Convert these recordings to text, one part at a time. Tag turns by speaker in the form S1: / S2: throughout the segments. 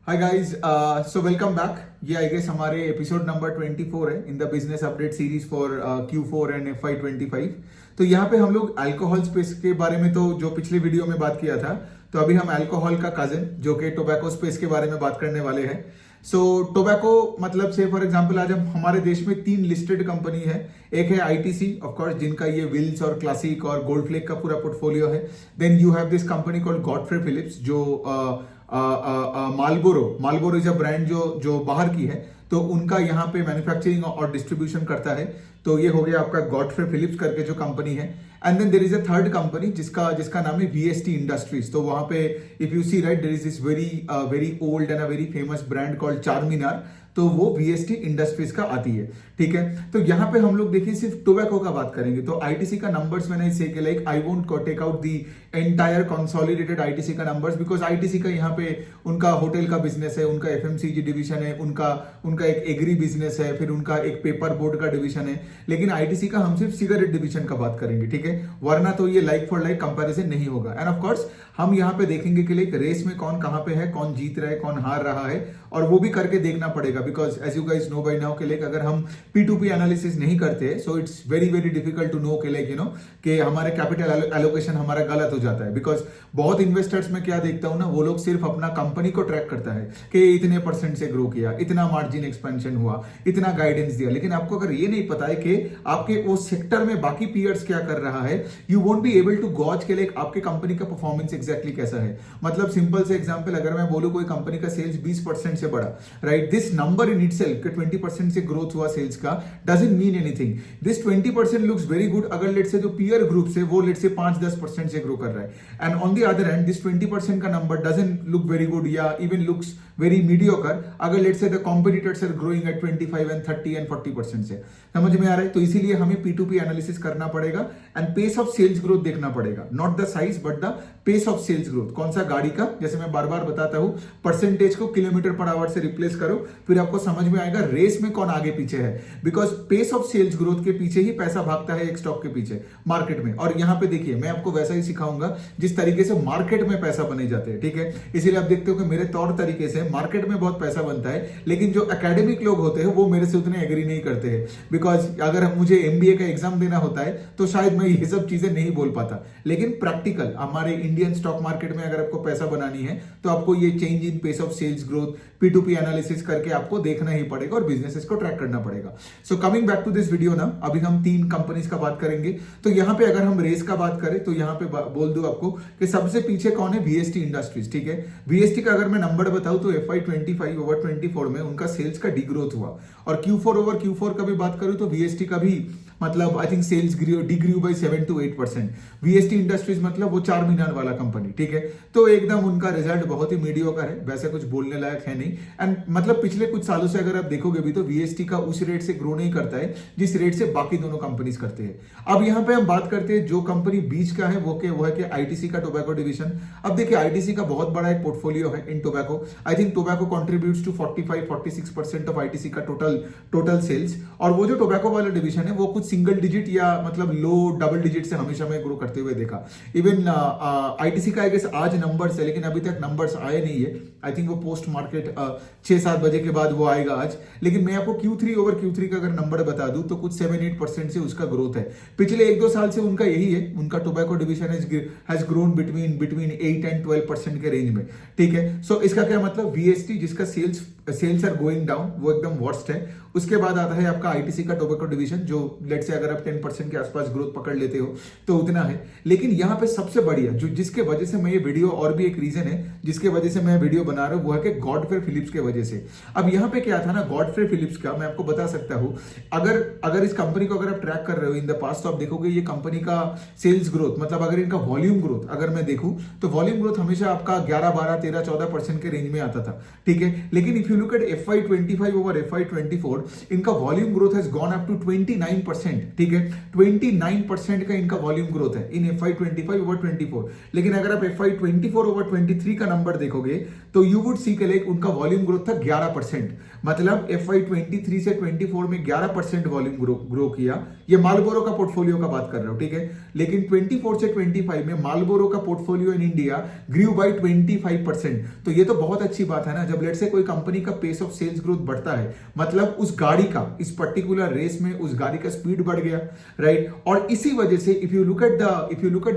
S1: Hi guys, so welcome back. ये I guess हमारे episode number 24 है in the business update series for Q4 and FY25। तो यहाँ पे हम लोग अल्कोहल स्पेस के बारे में तो जो पिछले वीडियो में बात किया था, तो अभी हम अल्कोहल का कजन जो कि टोबैको स्पेस के बारे में बात करने वाले हैं। सो टोबैको मतलब से फॉर एग्जांपल आज हम हमारे देश में 3 लिस्टेड कंपनी है। एक है आईटीसी ऑफ कोर्स, जिनका ये विल्स और क्लासिक और गोल्ड फ्लेक का पूरा पोर्टफोलियो है। Then you have this company called Godfrey Phillips जो मालबोरो इज अ ब्रांड जो बाहर की है, तो उनका यहाँ पे मैन्युफैक्चरिंग और डिस्ट्रीब्यूशन करता है। तो ये हो गया आपका गॉडफ्रे फिलिप्स करके जो कंपनी है। And then there is a third company जिसका नाम है वीएसटी इंडस्ट्रीज। तो वहां पे if you see right, there is this very old and a very famous brand called Charminar, तो वो वीएसटी इंडस्ट्रीज का आती है। ठीक है, तो यहाँ पे हम लोग देखिए सिर्फ टोबैको का बात करेंगे। तो आईटीसी का नंबर्स मैंने से like I won't take out the entire consolidated ITC का नंबर्स, बिकॉज आईटीसी का यहाँ पे उनका होटल का बिजनेस है, उनका एफएमसीजी डिवीजन है, उनका एक एग्री बिजनेस है, फिर उनका एक पेपर बोर्ड का डिवीजन है। लेकिन आईटीसी का हम सिर्फ सिगरेट डिवीजन का बात करेंगे, ठीक है, वरना तो ये लाइक फॉर लाइक कंपैरिजन नहीं होगा। एंड ऑफ कोर्स हम यहाँ पे देखेंगे कि लाइक रेस में कौन कहाँ पे है, कौन जीत रहा है, कौन हार रहा है, और वो भी करके देखना पड़ेगा। Because as you guys know by now कि लाइक अगर हम P2P एनालिसिस नहीं करते, so it's very very difficult to know कि लाइक कि हमारे कैपिटल एलोकेशन हमारा गलत हो जाता है। बिकॉज बहुत इन्वेस्टर्स में क्या देखता हूं ना, वो लोग सिर्फ अपना कंपनी को ट्रैक करता है कि इतने % से ग्रो किया, इतना मार्जिन एक्सपेंशन हुआ, इतना गाइडेंस दिया। लेकिन आपको अगर ये नहीं पता है कि आपके वो सेक्टर में बाकी पीयर्स क्या कर रहा है, you won't be able to gauge के लाइक आपके कंपनी का परफॉर्मेंस एग्जैक्टली कैसा है। मतलब सिंपल से एग्जांपल, अगर मैं बोलूं कोई कंपनी का सेल्स 20% से बढ़ा, right, this number in itself कि 20% से ग्रोथ हुआ सेल्स का doesn't mean anything. This 20% looks very good अगर लेट्स से जो पीयर ग्रुप से वो लेट्स से 5-10% से ग्रो कर रहा है, and on the other hand this 20% का number doesn't look very good या इवन लुक्स वेरी मीडियोकर अगर let's say the competitors are growing at 25 and 30 and 40% से। समझ में आ रहा है? तो इसीलिए हमें P2P एनालिसिस करना पड़ेगा and pace of sales growth देखना पड़ेगा, not the size but the pace of sales growth. कौन सा गाड़ी का, जैसे मैं बार बार बताता हूं, परसेंटेज को किलोमीटर पर आवर से रिप्लेस करो, फिर आपको समझ में आएगा रेस में कौन आगे पीछे है। Because pace of sales growth के पीछे ही पैसा भागता है एक स्टॉक के पीछे मार्केट में। और यहां पे देखिए मैं आपको वैसा ही सिखाऊंगा जिस तरीके से मार्केट में पैसा बने जाते हैं, ठीक है। इसीलिए आप देखते हो कि मेरे तौर तरीके से मार्केट में बहुत पैसा बनता है, लेकिन जो एकेडमिक लोग होते हैं वो मेरे से उतने एग्री नहीं करते हैं। बिकॉज अगर मुझे MBA का एग्जाम देना होता है तो शायद मैं ये सब चीजें नहीं बोल पाता, लेकिन प्रैक्टिकल हमारे इंडियन स्टॉक मार्केट में अगर आपको पैसा बनानी है तो आपको ये change in pace of sales growth P2P analysis करके आपको देखना ही पड़ेगा और बिजनेसेस को ट्रैक करना पड़ेगा। So coming back to this video ना, अभी हम 3 कंपनीज का बात करेंगे। तो यहाँ पे अगर हम रेस का बात करें तो यहाँ पे बोल दूं आपको कि सबसे पीछे कौन है, वीएसटी इंडस्ट्रीज, ठीक है। वीएसटी का अगर मैं नंबर बताऊं तो FY25 ओवर 24 में उनका सेल्स का डिग्रोथ हुआ, और Q4 ओवर Q4 का भी बात करूं तो वीएसटी का भी मतलब I think sales degrew by 7 to 8%। VST industries मतलब वो चारमीनार वाला कंपनी, ठीक है। तो एकदम उनका रिजल्ट बहुत ही मीडियोकर है, वैसे कुछ बोलने लायक है नहीं। एंड मतलब पिछले कुछ सालों से अगर आप देखोगे भी तो वीएसटी का उस रेट से ग्रो नहीं करता है जिस रेट से बाकी दोनों कंपनीज करते हैं। अब यहाँ पे हम बात करते हैं जो कंपनी बीच का है वो है कि आईटीसी का टोबैको डिवीजन। अब देखिए आईटीसी का बहुत बड़ा एक पोर्टफोलियो है in tobacco. I think tobacco contributes to 45-46% of ITC का टोटल सेल्स। और वो जो टोबैको वाला डिवीजन है वो कुछ सिंगल डिजिट या मतलब लो डबल डिजिट से हमेशा मैं ग्रो करते हुए देखा। इवन आईटीसी का आई गेस आज नंबर्स है, लेकिन अभी तक नंबर्स आए नहीं है। आई थिंक वो पोस्ट मार्केट 6-7 बजे के बाद वो आएगा आज। लेकिन मैं आपको Q3 ओवर Q3 का अगर नंबर बता दूं तो कुछ 7-8% से उसका ग्रोथ है। पिछले 1-2 साल से उनका यही है, उनका tobacco division has grown between 8 and 12% के रेंज में, ठीक है। सो इसका क्या मतलब, वीएसटी जिसका सेल्स आर गोइंग डाउन वो एकदम वर्स्ट है। उसके बाद आता है आपका आईटीसी का टोबैको डिवीजन जो लेट्स से अगर आप 10% के आसपास ग्रोथ पकड़ लेते हो तो उतना है। लेकिन यहाँ पे सबसे बढ़िया जो जिसके वजह से मैं ये वीडियो, और भी एक रीजन है जिसके वजह से मैं वीडियो बना रहा हूं, वो है कि गॉडफ्रे फिलिप्स के वजह से। अब यहाँ पे क्या था ना, गॉडफ्रे फिलिप्स का मैं आपको बता सकता हूं, अगर इस कंपनी को अगर आप ट्रैक कर रहे हो इन द पास्ट तो आप देखोगे ये कंपनी का सेल्स ग्रोथ, मतलब अगर इनका वॉल्यूम ग्रोथ अगर मैं देखूं तो वॉल्यूम ग्रोथ हमेशा आपका 11-12-13-14% के रेंज में आता था, ठीक है। लेकिन if you look at FY25 over FY24 इनका volume growth has gone up to 29%, ठीक है। 29% का इनका वॉल्यूम ग्रोथ है इन FY25 ओवर 24। लेकिन अगर आप FY24 ओवर 23 का नंबर देखोगे तो यू वुड सी के लाइक उनका वॉल्यूम ग्रोथ था 11%। मतलब FY23 से 24 में 11% वॉल्यूम ग्रो किया, ये मार्लबोरो का पोर्टफोलियो का बात कर रहे हो, ठीक है। लेकिन 24 से 25 में मार्लबोरो का portfolio in India grew by 25%। तो ये तो बहुत अच्छी बात है ना। जब लेट से कोई कंपनी का पेस ऑफ सेल्स ग्रोथ बढ़ता है, मतलब उस गाड़ी का, इस पर्टिकुलर रेस में उस गाड़ी का स्पीड बढ़ गया, राइट। और इसी वजह से if you look at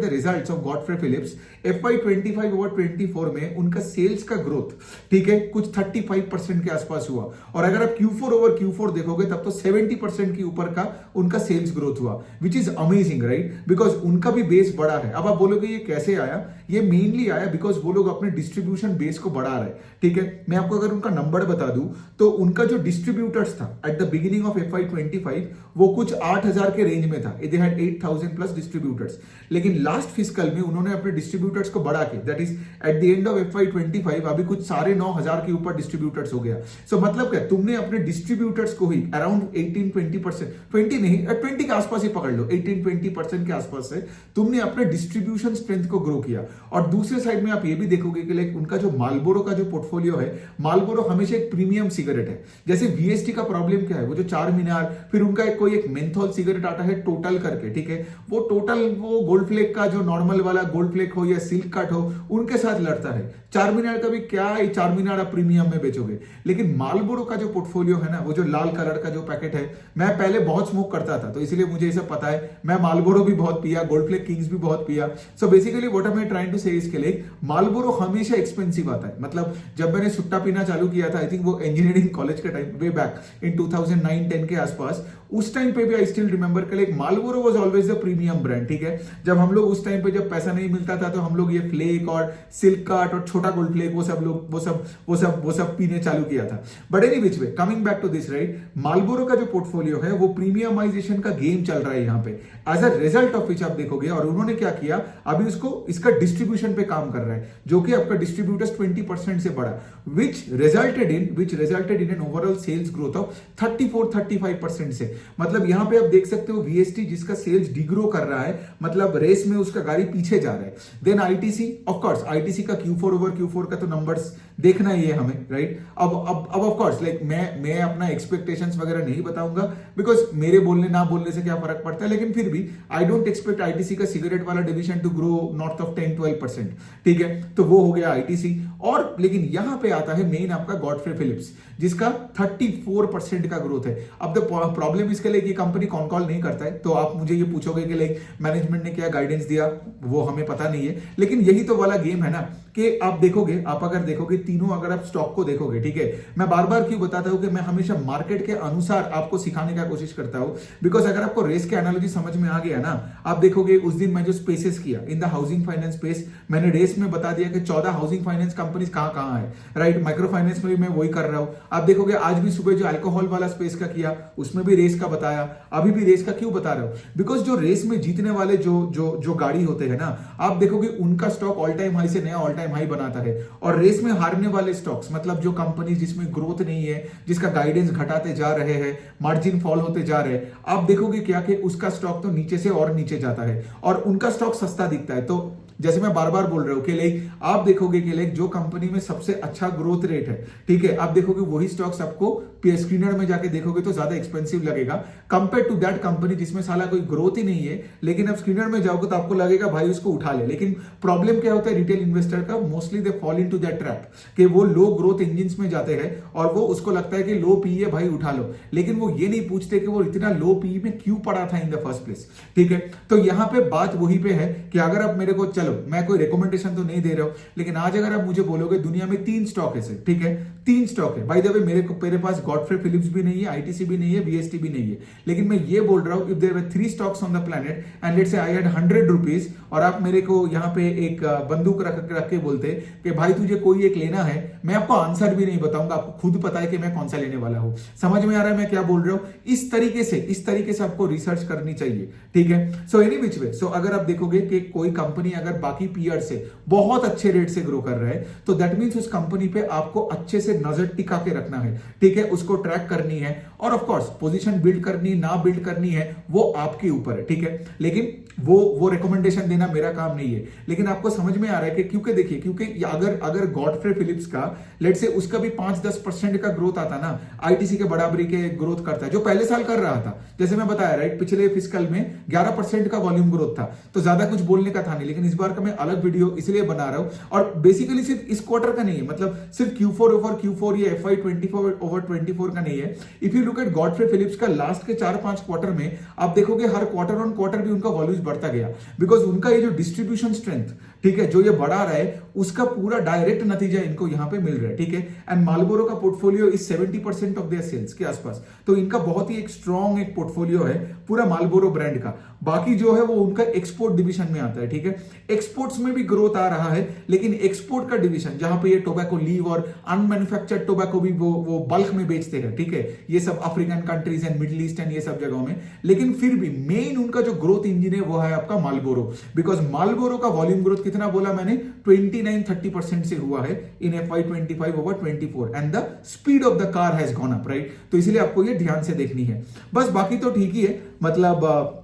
S1: the results of Godfrey Phillips, FY 25 over 24 में उनका सेल्स का ग्रोथ, ठीक है, कुछ 35% के आसपास हुआ। और अगर आप Q4 ओवर Q4 देखोगे तब तो 70% के ऊपर का उनका सेल्स ग्रोथ हुआ, which is amazing, right. Because उनका भी बेस बड़ा है। अब आप बोलोगे ये कैसे आया? ये मेनली आया बिकॉज वो लोग अपने डिस्ट्रीब्यूशन बेस को बढ़ा रहे हैं, ठीक है। मैं आपको अगर उनका नंबर बता दूं तो उनका जो डिस्ट्रीब्यूटर्स था at the beginning of FY 25 वो कुछ 8000 के रेंज में था। They had 8000 plus distributors. लेकिन लास्ट फिस्कल में उन्होंने अपने डिस्ट्रीब्यूटर्स को बढ़ा के, that is at the end of FY 25 अभी कुछ 9,500 के ऊपर डिस्ट्रीब्यूटर्स हो गया। सो मतलब क्या, तुमने अपने डिस्ट्रीब्यूटर्स को ही अराउंड 18-20%, 20 नहीं, 20 के आसपास ही पकड़ लो, 18-20% के आसपास से तुमने अपने डिस्ट्रीब्यूशन स्ट्रेंथ को ग्रो किया। और दूसरे साइड में आप ये भी देखोगे कि लाइक उनका जो मार्लबोरो का जो पोर्टफोलियो है, मार्लबोरो हमेशा एक प्रीमियम सिगरेट है। जैसे VST का प्रॉब्लम क्या है, वो जो 4 मीनार, फिर उनका कोई एक मेंथोल सिगरेट आता है टोटल करके, ठीक है, वो टोटल वो गोल्ड फ्लेक का जो नॉर्मल वाला गोल्ड फ्लेक हो या सिल्क कट हो, उनके साथ लड़ता है। 4 मीनार का भी क्या है, 4 मीनार आप प्रीमियम में बेचोगे। लेकिन मार्लबोरो का जो पोर्टफोलियो है ना, वो जो लाल कलर का जो पैकेट है, मैं पहले बहुत स्मोक करता था तो इसलिए मुझे ये सब पता है। मैं मार्लबोरो भी बहुत पिया, गोल्ड फ्लेक किंग्स भी बहुत पिया। So basically what I am trying to say इसके लिए, मार्लबोरो हमेशा एक्सपेंसिव आता है। मतलब जब मैंने सुट्टा पीना चालू किया था, आई थिंक वो इंजीनियरिंग कॉलेज के टाइम, वे बैक इन 2009-10 के आसपास, उस टाइम पे भी आई स्टिल रिमेंबर के like Marlboro was always the premium brand, ठीक है। जब हम लोग उस टाइम पे जब पैसा नहीं मिलता था तो हम लोग ये फ्लेक और सिल्क कार्ट और छोटा गोल्ड फ्लेक वो सब पीने चालू किया था। But any which way, coming back to this, right, Marlboro का जो पोर्टफोलियो है वो प्रीमियमाइजेशन का गेम चल रहा है यहाँ पे, as a result of which आप देखोगे। और उन्होंने क्या किया, अभी उसको इसका डिस्ट्रीब्यूशन पे काम कर रहा है, जो कि आपका डिस्ट्रीब्यूटर्स 20% से बढ़ा, which resulted in an overall sales growth of 34-35% से। मतलब यहां पे आप देख सकते हो VST जिसका सेल्स डिग्रो कर रहा है, मतलब रेस में उसका गाड़ी पीछे जा रहा है। Then ITC, of course ITC का Q4 ओवर Q4 का तो नंबर्स देखना ही है हमें, राइट। अब ऑफ कोर्स लाइक मैं अपना एक्सपेक्टेशंस वगैरह नहीं बताऊंगा, बिकॉज मेरे बोलने ना बोलने से क्या फर्क पड़ता है। लेकिन फिर भी आई डोंट एक्सपेक्ट ITC का सिगरेट वाला division to grow north of 10-12%, ठीक है। तो वो हो गया ITC। और लेकिन यहां पे आता है मेन आपका गॉडफ्रे फिलिप्स, जिसका 34% का ग्रोथ है। अब द प्रॉब्लम इसके लिए कि कंपनी कौन कॉल नहीं करता है, तो आप मुझे ये पूछोगे कि लाइक मैनेजमेंट ने क्या गाइडेंस दिया, वो हमें पता नहीं है। लेकिन यही तो वाला गेम है ना कि आप देखोगे, आप अगर देखोगे तीनों, अगर आप स्टॉक को देखोगे, ठीक है, मैं बार बार क्यों बताता हूं कि मैं हमेशा मार्केट के अनुसार आपको सिखाने का कोशिश करता हूं, बिकॉज अगर आपको रेस के एनालॉजी समझ में आ गया ना, आप देखोगे उस दिन मैं जो स्पेसेस किया in the housing finance space, मैंने रेस में बता दिया कि 14 हाउसिंग फाइनेंस कंपनीज कहां है, राइट। माइक्रो फाइनेंस में भी मैं वही कर रहा हूं। आप देखोगे आज भी सुबह जो अल्कोहल वाला स्पेस का किया, उसमें भी रेस का बताया, अभी भी रेस का क्यों बता रहा हूं, बिकॉज जो रेस में जीतने वाले जो गाड़ी होते हैं ना, आप देखोगे उनका स्टॉक ऑल टाइम हाई से नया ऑल टाइम हाई बनाता है। और रेस में हारने वाले स्टॉक्स, मतलब जो कंपनी जिसमें ग्रोथ नहीं है, जिसका गाइडेंस घटाते जा रहे हैं, मार्जिन फॉल होते जा रहे हैं, आप देखोगे क्या कि उसका स्टॉक तो नीचे से और नीचे जाता है और उनका स्टॉक सस्ता दिखता है। तो जैसे मैं बार बार बोल रहा हूं कि लाइक आप देखोगे कि लाइक जो कंपनी में सबसे अच्छा ग्रोथ रेट है, ठीक है, आप देखोगे वही स्टॉक्स आपको स्क्रीनर में जाके देखोगे तो ज्यादा एक्सपेंसिव लगेगा कंपेयर टू दैट कंपनी जिसमें साला कोई ग्रोथ ही नहीं है, लेकिन आप स्क्रीनर में जाओगे तो आपको लगेगा भाई उसको उठा ले। लेकिन प्रॉब्लम क्या होता है रिटेल इन्वेस्टर का, mostly they fall into that trap कि वो लो ग्रोथ इंजिन्स में जाते हैं और वो उसको लगता है कि लो पी है भाई उठा लो, लेकिन वो ये नहीं पूछते कि वो इतना लो पी में क्यों पड़ा था इन द फर्स्ट प्लेस, ठीक है। तो यहाँ पे बात वही पे है कि अगर आप मेरे को, चलो मैं कोई रिकमेंडेशन तो नहीं दे रहा हूं, लेकिन आज अगर आप मुझे बोलोगे दुनिया में 3 स्टॉक है, ठीक है, 3 स्टॉक है। बाय द वे मेरे पास गॉडफ्रे फिलिप्स भी नहीं है, ITC भी नहीं है, VST भी नहीं है, लेकिन मैं ये बोल रहा हूं if there were 3 stocks on the planet and let's say I had 100 rupees और आप मेरे को यहाँ पे एक बंदूक रख के बोलते कि भाई तुझे कोई एक लेना है, मैं आपको आंसर भी नहीं बताऊंगा, आपको खुद पता है कि मैं कौन सा लेने वाला हूं। समझ में आ रहा है मैं क्या बोल रहा हूं? इस तरीके से आपको रिसर्च करनी चाहिए, ठीक है। सो एनी विच वे, सो अगर आप देखोगे कि कोई कंपनी अगर बाकी पीयर से बहुत अच्छे रेट से ग्रो कर रहा है, तो दैट मीन्स उस कंपनी पे आपको अच्छे से नजर टिका के रखना है, ठीक है, उसको ट्रैक करनी है, और ऑफ कोर्स पोजीशन बिल्ड करनी ना बिल्ड करनी है वो आपके ऊपर है, ठीक है। लेकिन वो रिकमेंडेशन देना मेरा काम नहीं है, लेकिन आपको समझ में आ रहा है कि क्योंकि देखिए, क्योंकि अगर गॉडफ्रे फिलिप्स का लेट से उसका भी 5-10% का ग्रोथ आता ना, आईटीसी के बराबरी के ग्रोथ करता है जो पहले साल कर रहा था, जैसे मैं बताया राइट, पिछले फिस्कल में 11% का वॉल्यूम ग्रोथ था, तो ज्यादा कुछ बोलने का था नहीं। लेकिन इस बार का मैं अलग वीडियो इसलिए बना रहा हूं, और बेसिकली सिर्फ इस क्वार्टर का नहीं है, मतलब सिर्फ Q4 ओवर Q4 या FY24 ओवर 24 का नहीं है। If you look eight Godfrey Phillips का लास्ट के 4-5 क्वार्टर में आप देखोगे हर क्वार्टर ऑन क्वार्टर भी उनका वॉल्यूम बढ़ता गया, बिकॉज उनका ये जो डिस्ट्रीब्यूशन स्ट्रेंथ, ठीक है, जो ये बढ़ा रहा है उसका पूरा डायरेक्ट नतीजा इनको यहां पे मिल रहा है, ठीक है। एंड मार्लबोरो का portfolio is 70% of their sales के आसपास, तो इनका बहुत ही एक स्ट्रॉन्ग एक पोर्टफोलियो है पूरा मार्लबोरो ब्रांड का। बाकी जो है वो उनका एक्सपोर्ट डिवीजन में आता है, ठीक है। एक्सपोर्ट्स में भी ग्रोथ आ रहा है, लेकिन एक्सपोर्ट का डिवीजन जहां पे ये टोबैको लीव और अनमैन्युफैक्चर्ड टोबैको भी वो बल्क में बेचते हैं, ठीक है, ये सब African countries and middle east and ये सब जगहों में। लेकिन फिर भी मेन उनका जो ग्रोथ इंजन है वो है आपका मार्लबोरो, बिकॉज मार्लबोरो का वॉल्यूम ग्रोथ कितना बोला मैंने, 29-30% से हुआ है इन FY25 over 24, and the speed of the car has gone up, right. तो इसलिए आपको ये ध्यान से देखनी है बस, बाकी तो ठीक ही है। मतलब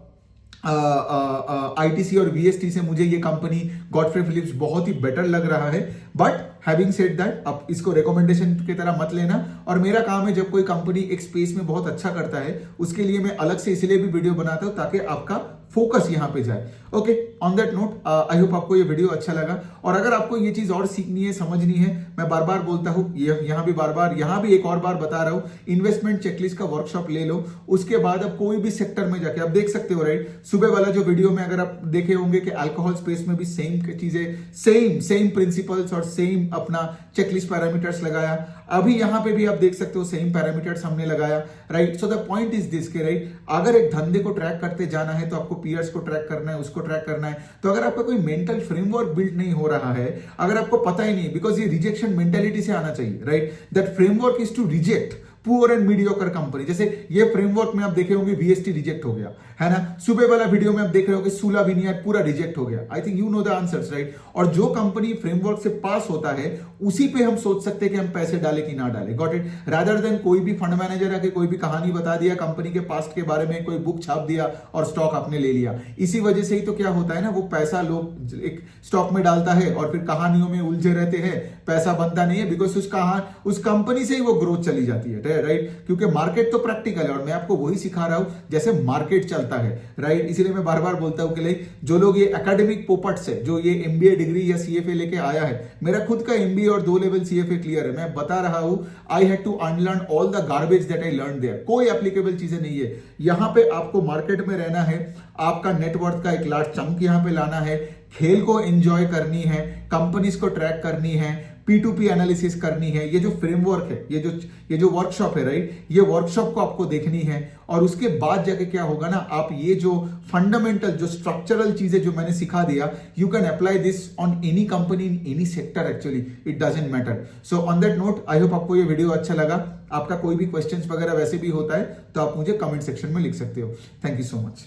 S1: आईटीसी और वीएसटी से मुझे ये कंपनी गॉडफ्रे फिलिप्स बहुत ही बेटर लग रहा है, बट हैविंग सेड दैट, अब इसको रिकमेंडेशन की तरह मत लेना, और मेरा काम है जब कोई कंपनी एक स्पेस में बहुत अच्छा करता है उसके लिए मैं अलग से इसलिए भी वीडियो बनाता हूं ताकि आपका फोकस यहां पे जाए। Okay, on that note I hope आपको ये वीडियो अच्छा लगा, और अगर आपको ये चीज और सीखनी है, समझनी है, मैं बार बार बोलता हूं, यहां भी एक और बार बता रहा हूं, इन्वेस्टमेंट चेकलिस्ट का वर्कशॉप ले लो, उसके बाद अब कोई भी सेक्टर में जाके आप देख सकते हो, राइट। सुबह वाला जो वीडियो में अगर आप देखे होंगे कि अल्कोहल स्पेस में भी सेम चीजें, सेम प्रिंसिपल्स और सेम अपना चेकलिस्ट पैरामीटर्स लगाया, अभी यहां पे भी आप देख सकते हो सेम पैरामीटर्स हमने लगाया, right. So the point is this के, राइट, अगर एक धंधे को ट्रैक करते जाना है तो आपको पीयर्स को ट्रैक करना है, उसको ट्रैक करना है। तो अगर आपका कोई मेंटल फ्रेमवर्क बिल्ड नहीं हो रहा है, अगर आपको पता ही नहीं, बिकॉज ये रिजेक्शन मेंटेलिटी से आना चाहिए, right, that framework is to reject poor and mediocre company. जैसे ये फ्रेमवर्क में आप देखे होंगे वीएसटी रिजेक्ट हो गया, है ना। सुबह वाला वीडियो में आप देख रहे होंगे सूला विनियड पूरा रिजेक्ट हो गया। I think you know the answers, right. और जो कंपनी फ्रेमवर्क से पास होता है उसी पे हम सोच सकते हैं कि हम पैसे डालें कि ना डालें, गॉट इट, रादर देन कोई भी फंड मैनेजर आके कोई भी कहानी बता दिया कंपनी के पास्ट के बारे में, कोई बुक छाप दिया और स्टॉक आपने ले लिया। इसी वजह से ही तो क्या होता है ना, वो पैसा लोग एक स्टॉक में डालता है और फिर कहानियों में उलझे रहते हैं, पैसा बनता नहीं है, बिकॉज उस कंपनी से ही वो ग्रोथ चली जाती है, राइट। क्योंकि मार्केट तो प्रैक्टिकल है और मैं आपको वही सिखा रहा हूं जैसे मार्केट चलता है, राइट। इसीलिए मैं बार बार बोलता हूं कि जो लोग ये एकेडमिक पोपट्स है, जो ये एमबीए डिग्री या सीएफए लेके आया है, मेरा खुद का एमबीए और 2 लेवल सीएफए क्लियर है, मैं बता रहा हूं I had to unlearn all the garbage that I learn there. कोई एप्लीकेबल चीजें नहीं है, यहां पे आपको मार्केट में रहना है, आपका नेटवर्थ का एक लार्ज चंक यहां पे लाना है, खेल को एंजॉय करनी है, कंपनीज को ट्रैक करनी है, P2P एनालिसिस करनी है। ये जो फ्रेमवर्क है, ये जो वर्कशॉप है, राइट, ये वर्कशॉप को आपको देखनी है, और उसके बाद जाके क्या होगा ना, आप ये जो फंडामेंटल जो स्ट्रक्चरल चीजें जो मैंने सिखा दिया, you can apply this on any company in any sector, actually it doesn't matter. So on that note I hope आपको ये वीडियो अच्छा लगा। आपका कोई भी क्वेश्चंस वगैरह वैसे भी होता है तो आप मुझे कमेंट सेक्शन में लिख सकते हो। Thank you so much.